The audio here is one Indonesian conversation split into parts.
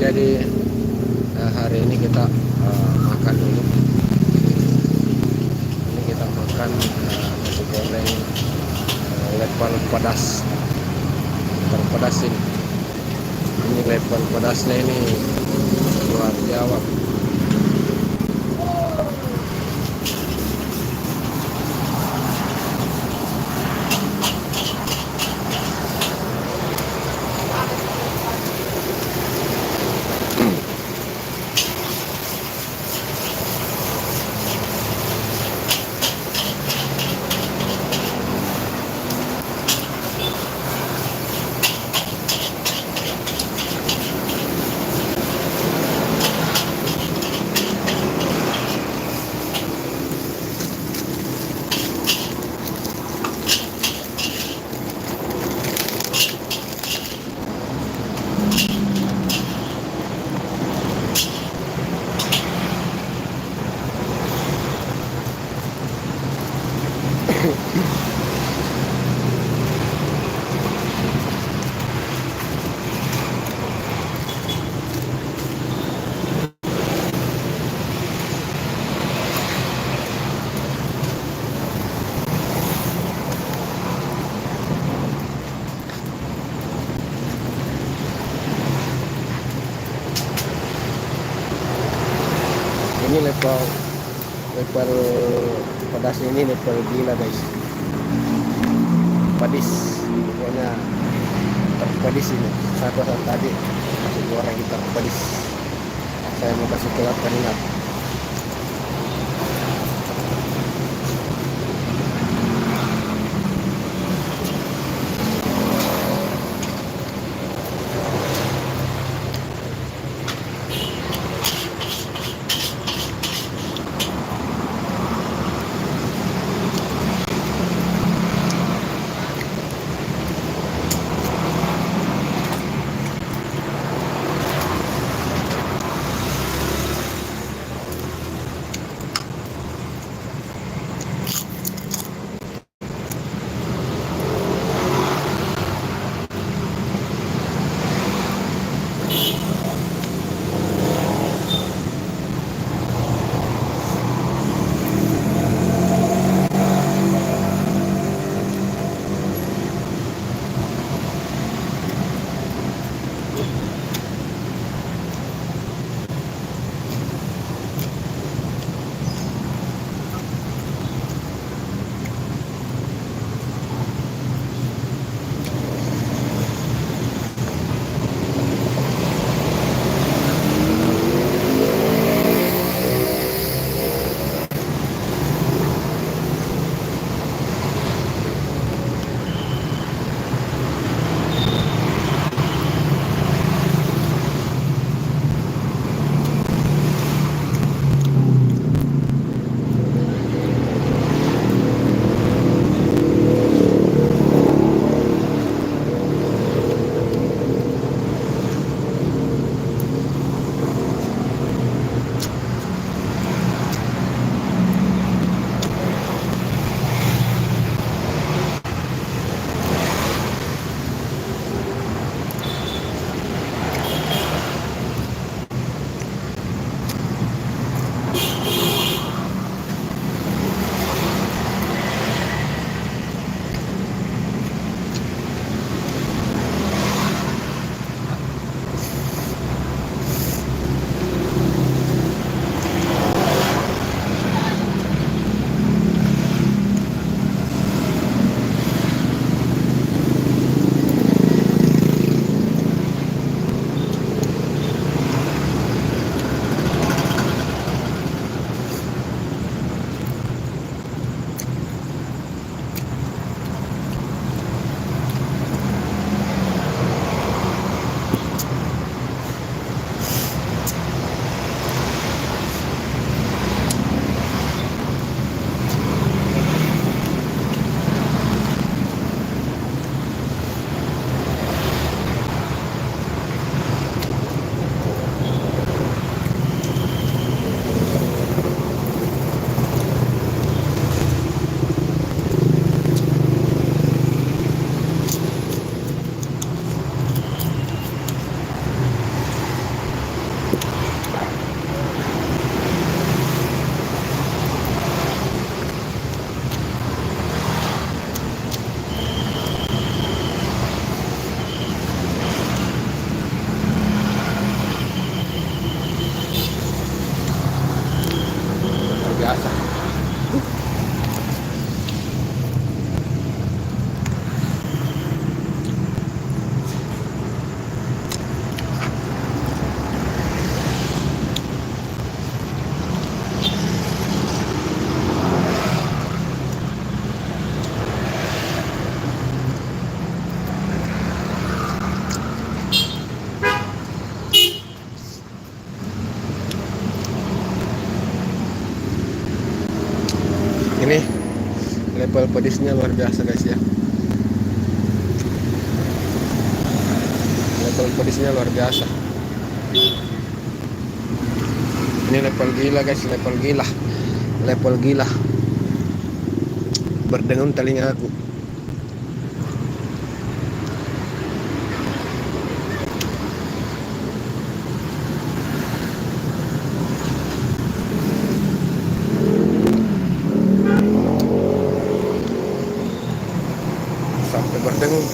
Jadi hari ini kita makan dulu. Ini kita makan nasi goreng level pedas, terpedas ini. Ini level pedasnya ini luar Jawa. Ini level pedasnya ini level gila guys. Pedis, pokoknya terpedis ini. Satu saat tadi masih goreng terpedis. Saya mau kasih telur keringat. pedisnya luar biasa guys ya. Level pedisnya luar biasa. Ini level gila guys, level gila, level gila. Berdengung telinga aku. Sampai berdengung.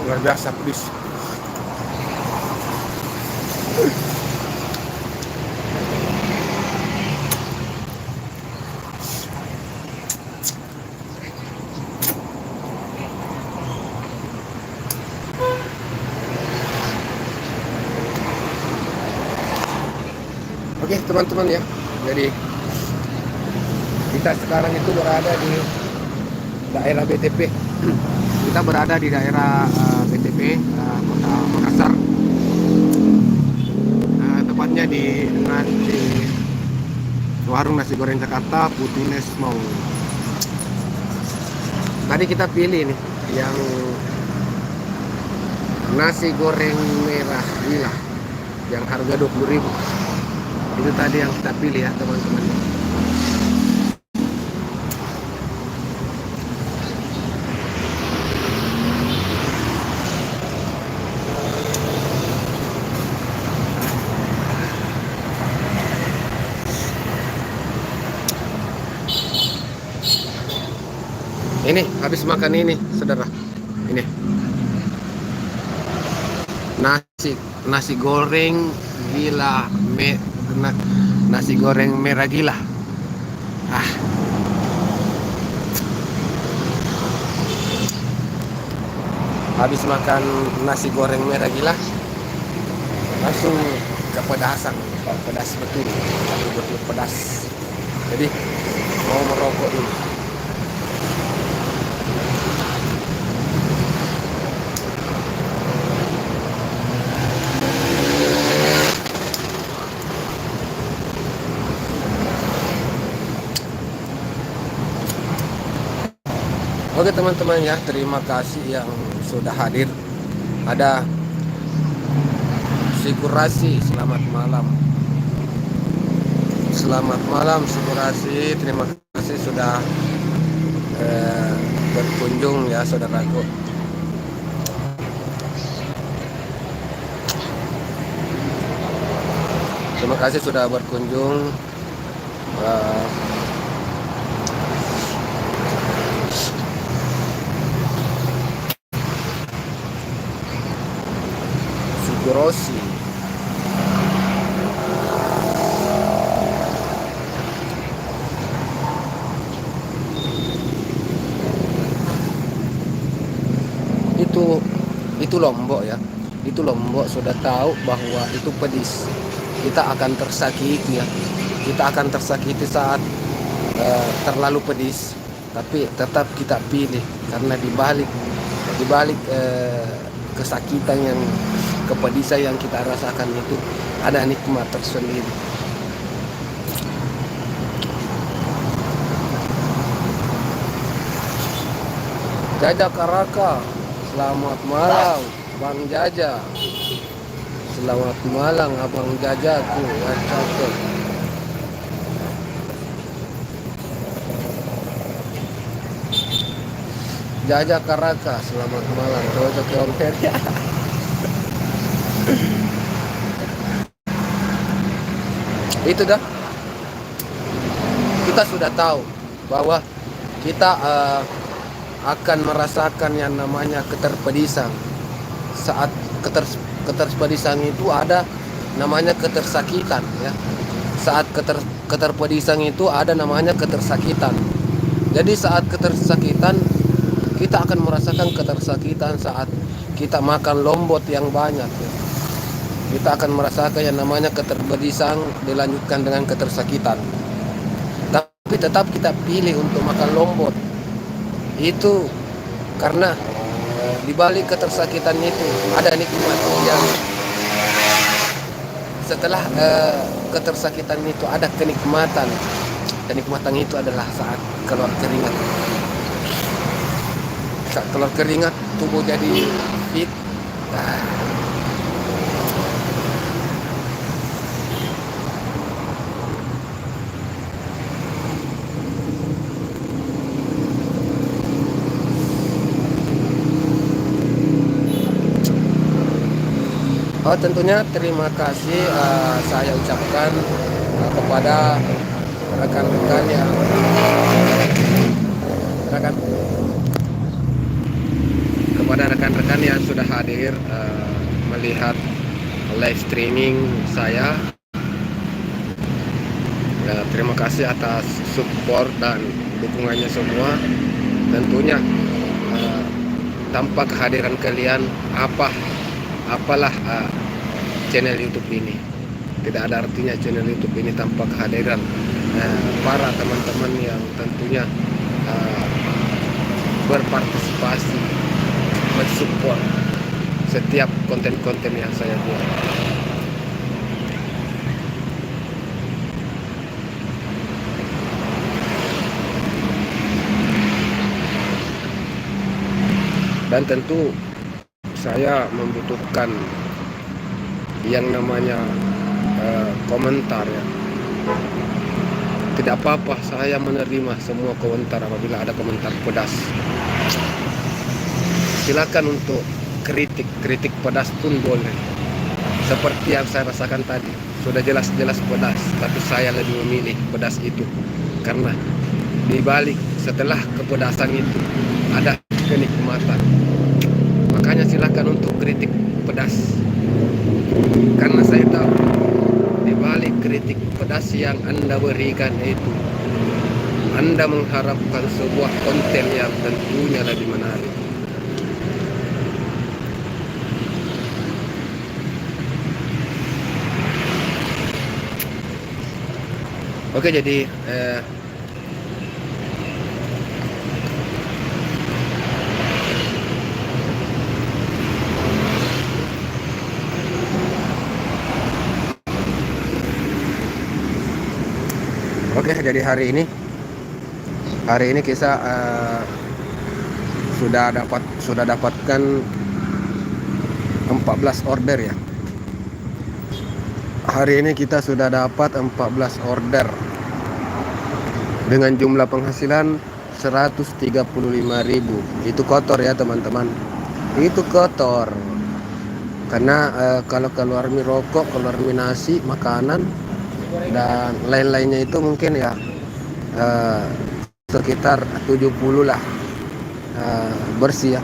Luar biasa pedis. Oke teman-teman ya, jadi kita sekarang itu berada di daerah BTP. Kita berada di daerah BTP, Kota Makassar. Tepatnya di warung nasi goreng Jakarta Putunes Mau. Tadi kita pilih nih yang nasi goreng merah gila yang harga 20.000. Itu tadi yang kita pilih ya teman-teman. Ini habis makan ini saudara, ini nasi goreng gila nasi goreng merah gila. Habis makan nasi goreng merah gila langsung kepedasan, pedas betul, betul pedas. Jadi mau merokok dulu. Oke teman-teman ya, terima kasih yang sudah hadir. Ada Sigurasi, selamat malam. Selamat malam Sigurasi, terima kasih sudah berkunjung ya saudaraku. Terima kasih sudah berkunjung. Rossi. Itu Lombok ya. Itu Lombok sudah tahu bahwa itu pedis. Kita akan tersakiti ya. Kita akan tersakiti saat terlalu pedis. Tapi tetap kita pilih karena dibalik kesakitan yang kepedisan yang kita rasakan itu ada nikmat tersendiri. Jaja Karaka, selamat malam Bang Jaja. Selamat malam Abang Jajaku, cakep. Jaja Karaka, selamat malam. Cocok ya. Itu dah. Kita sudah tahu bahwa kita akan merasakan yang namanya keterpedisan. Saat keterpedisan itu ada namanya ketersakitan ya. Saat keterpedisan itu ada namanya ketersakitan. Jadi saat ketersakitan kita akan merasakan ketersakitan saat kita makan lombot yang banyak ya. Kita akan merasakan yang namanya keterpedisan dilanjutkan dengan ketersakitan. Tapi tetap kita pilih untuk makan lombot. Itu karena di balik ketersakitan itu ada nikmat yang setelah ketersakitan itu ada kenikmatan. Kenikmatan itu adalah saat keluar keringat. Saat keluar keringat tubuh jadi fit. Tentunya terima kasih saya ucapkan kepada rekan-rekan yang sudah hadir melihat live streaming saya. Terima kasih atas support dan dukungannya semua. Tentunya tanpa kehadiran kalian apalah channel YouTube ini. Tidak ada artinya channel YouTube ini tanpa kehadiran para teman-teman yang tentunya berpartisipasi, mensupport setiap konten-konten yang saya buat. Dan tentu saya membutuhkan yang namanya komentar ya. Tidak apa-apa, saya menerima semua komentar apabila ada komentar pedas. Silakan untuk kritik pedas pun boleh. Seperti yang saya rasakan tadi, sudah jelas-jelas pedas, tapi saya lebih memilih pedas itu karena di balik setelah kepedasan itu ada kenikmatan. Makanya silakan untuk kritik pedas, karena saya tahu di balik kritik pedas yang Anda berikan itu Anda mengharapkan sebuah konten yang tentunya lebih menarik. Oke, jadi hari ini kita sudah dapatkan 14 order ya. Hari ini kita sudah dapat 14 order dengan jumlah penghasilan 135.000. Itu kotor ya teman-teman, itu kotor. Karena kalau keluar mie rokok, keluar mie nasi, makanan dan lain-lainnya itu mungkin ya sekitar 70 lah bersih ya.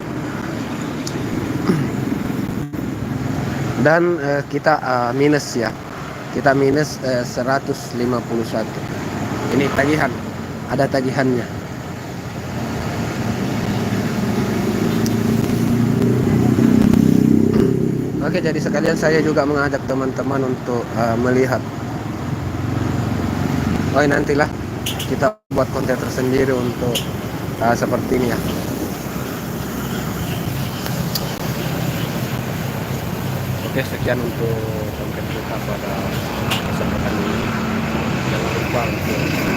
Dan kita minus ya, kita minus 151. Ini tagihan, ada tagihannya. Oke, jadi sekalian saya juga mengajak teman-teman untuk melihat. Oh, nantilah kita buat konten tersendiri untuk seperti ini ya. Oke, sekian untuk konten kita pada kesempatan ini. Jangan lupa untuk